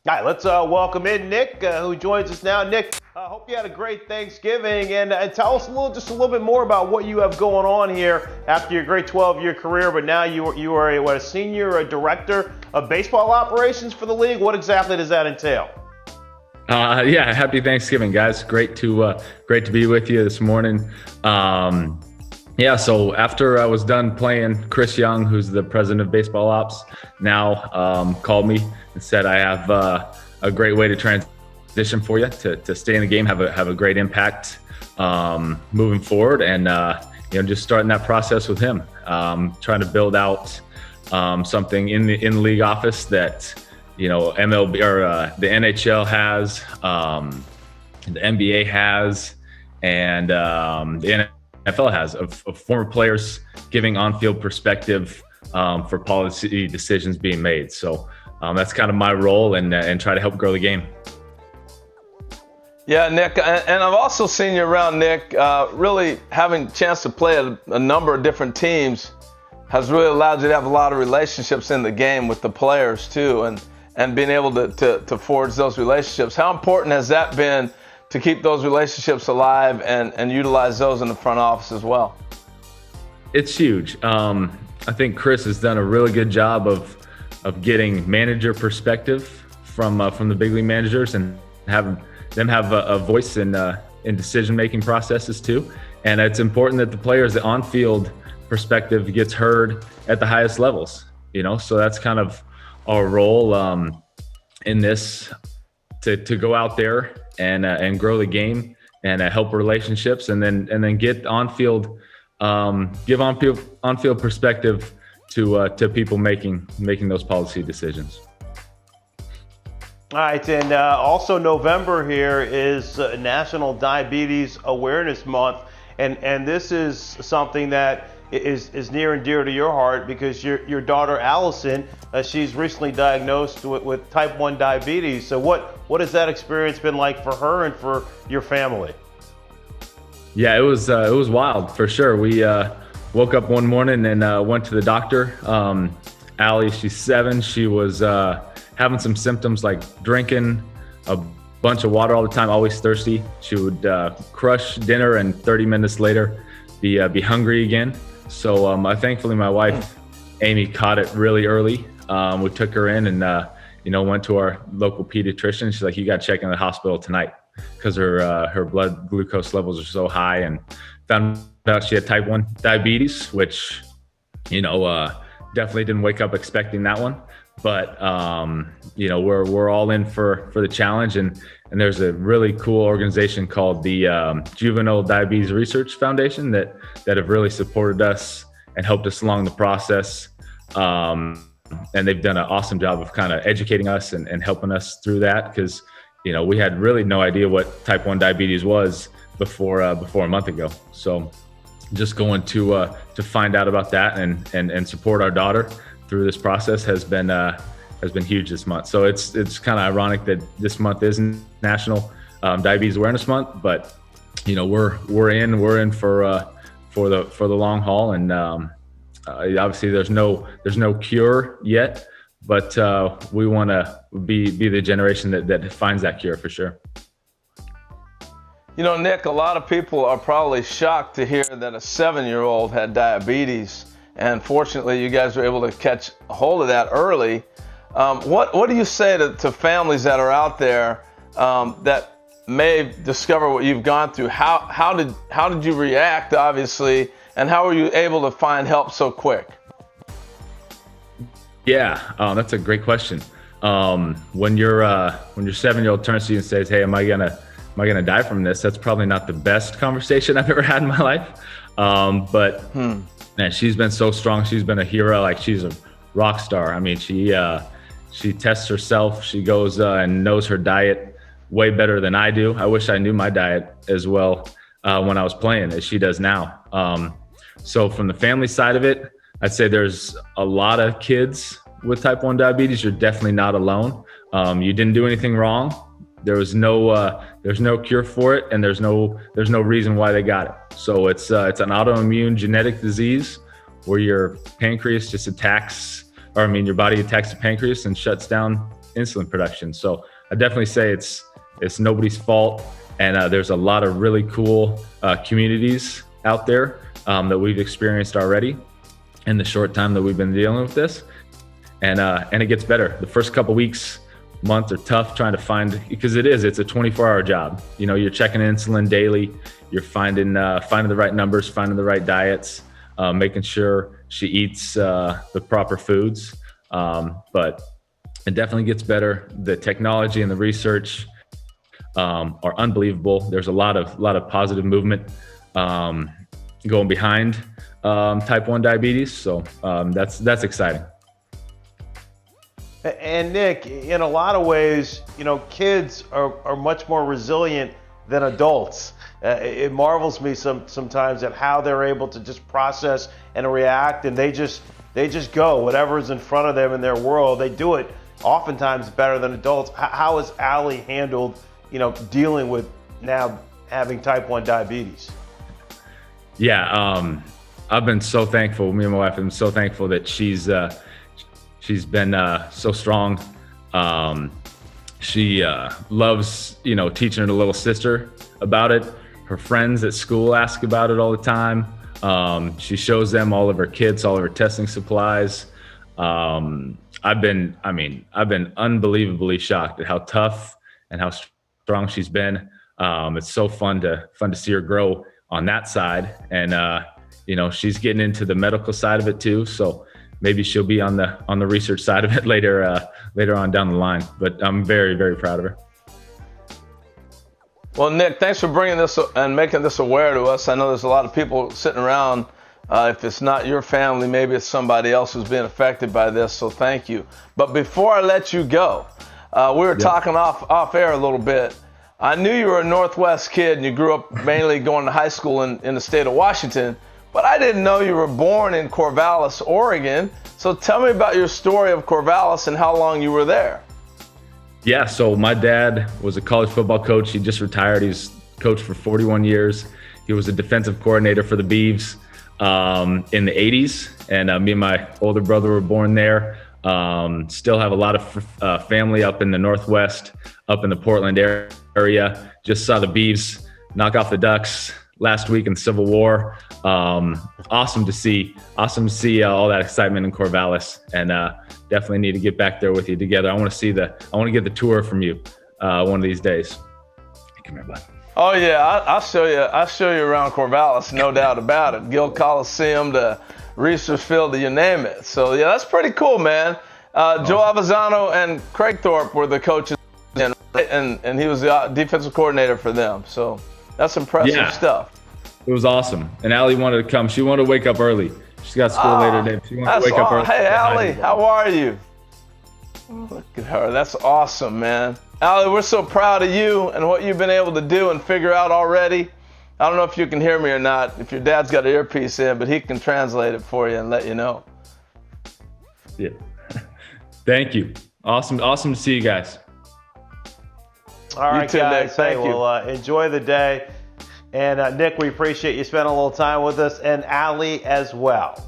All right, let's welcome in Nick, who joins us now. Nick, hope you had a great Thanksgiving, and tell us just a little bit more about what you have going on here after your great 12-year career. But now you are a senior director of baseball operations for the league. What exactly does that entail? Yeah, happy Thanksgiving, guys. Great to be with you this morning. Yeah, so after I was done playing, Chris Young, who's the president of baseball ops, now called me and said, I have a great way to transition for you to stay in the game, have a great impact moving forward, and just starting that process with him, trying to build out something in the league office that MLB or the NHL has, the NBA has, and the NFL has of former players giving on-field perspective for policy decisions being made. So that's kind of my role, and try to help grow the game. Yeah, Nick, and I've also seen you around, Nick. Really having a chance to play at a number of different teams has really allowed you to have a lot of relationships in the game with the players too, and being able to forge those relationships. How important has that been to keep those relationships alive and utilize those in the front office as well? It's huge. I think Chris has done a really good job of getting manager perspective from the big league managers, and having them have a voice in decision-making processes too. And it's important that the players, the on-field perspective gets heard at the highest levels. So that's kind of our role in this, to go out there and grow the game and help relationships, and then get on-field, give on-field perspective to people making those policy decisions. All right, and also November here is National Diabetes Awareness Month, and this is something that is near and dear to your heart, because your daughter Allison, she's recently diagnosed with type 1 diabetes. So what has that experience been like for her and for your family? Yeah, it was wild for sure. We woke up one morning and went to the doctor. Allie, she's 7. She was having some symptoms like drinking a bunch of water all the time, always thirsty. She would crush dinner and 30 minutes later be hungry again. So thankfully my wife Amy caught it really early. We took her in and went to our local pediatrician. She's like, you got to check in the hospital tonight, because her blood glucose levels are so high, and found out she had type 1 diabetes, which definitely didn't wake up expecting that one. But we're all in for the challenge, and there's a really cool organization called the Juvenile Diabetes Research Foundation that have really supported us and helped us along the process. And they've done an awesome job of kind of educating us and helping us through that, because we had really no idea what type 1 diabetes was before a month ago. So just going to find out about that and support our daughter through this process has been huge this month. So it's kind of ironic that this month is National Diabetes Awareness Month, but we're in for the long haul, and obviously there's no cure yet, but we want to be the generation that finds that cure for sure. Nick, a lot of people are probably shocked to hear that a 7-year-old had diabetes. And fortunately, you guys were able to catch a hold of that early. What do you say to families that are out there that may discover what you've gone through? How did you react, obviously, and how were you able to find help so quick? Yeah, that's a great question. When your 7-year-old turns to you and says, "Hey, am I gonna die from this?" That's probably not the best conversation I've ever had in my life. But man, she's been so strong. She's been a hero. Like, she's a rock star. I mean, she tests herself. She goes and knows her diet way better than I do. I wish I knew my diet as well when I was playing as she does now. So from the family side of it, I'd say there's a lot of kids with type 1 diabetes. You're definitely not alone. You didn't do anything wrong. There's no cure for it, and there's no reason why they got it. So it's an autoimmune genetic disease where your pancreas just your body attacks the pancreas and shuts down insulin production. So I definitely say it's nobody's fault. And there's a lot of really cool communities out there that we've experienced already in the short time that we've been dealing with this. And it gets better. The first couple weeks, months are tough trying to find, because it's a 24-hour job. You know, you're checking insulin daily. You're finding the right numbers, finding the right diets, making sure she eats the proper foods. But it definitely gets better. The technology and the research are unbelievable. There's a lot of positive movement going behind type 1 diabetes. So that's exciting. And Nick, in a lot of ways, you know, kids are much more resilient than adults. It marvels me sometimes at how they're able to just process and react, and they just go. Whatever's in front of them in their world, they do it oftentimes better than adults. How has Allie handled, you know, dealing with now having type 1 diabetes? Yeah, I've been so thankful. Me and my wife have been so thankful that she's been so strong. She loves, you know, teaching her little sister about it. Her friends at school ask about it all the time. She shows them all of her kits, all of her testing supplies. I've been unbelievably shocked at how tough and how strong she's been. It's so fun to see her grow on that side. And, you know, she's getting into the medical side of it too. So maybe she'll be on the research side of it later on down the line. But I'm very, very proud of her. Well, Nick, thanks for bringing this and making this aware to us. I know there's a lot of people sitting around. If it's not your family, maybe it's somebody else who's being affected by this. So thank you. But before I let you go, we were talking off air a little bit. I knew you were a Northwest kid and you grew up mainly going to high school in the state of Washington, but I didn't know you were born in Corvallis, Oregon. So tell me about your story of Corvallis and how long you were there. Yeah, so my dad was a college football coach. He just retired. He's coached for 41 years. He was a defensive coordinator for the Beavs in the 80s. And me and my older brother were born there. Still have a lot of family up in the Northwest, up in the Portland area. Just saw the Beavs knock off the Ducks last week in the Civil War. Awesome to see all that excitement in Corvallis, and definitely need to get back there with you together. I want to get the tour from you one of these days. Come here, bud. Oh yeah, I'll show you around Corvallis, no doubt about it. Gill Coliseum to Research Field, to you name it. So yeah, that's pretty cool, man. Joe Avezzano and Craig Thorpe were the coaches, and he was the defensive coordinator for them. So that's impressive stuff. It was awesome. And Allie wanted to come. She wanted to wake up early. She's got school later today. She wanted to wake up early. Hey, Allie, how are you? Look at her. That's awesome, man. Allie, we're so proud of you and what you've been able to do and figure out already. I don't know if you can hear me or not, if your dad's got an earpiece in, but he can translate it for you and let you know. Yeah. Thank you. Awesome to see you guys. All right, too, guys. Nick. Thank you. Well, enjoy the day. And Nick, we appreciate you spending a little time with us, and Allie as well.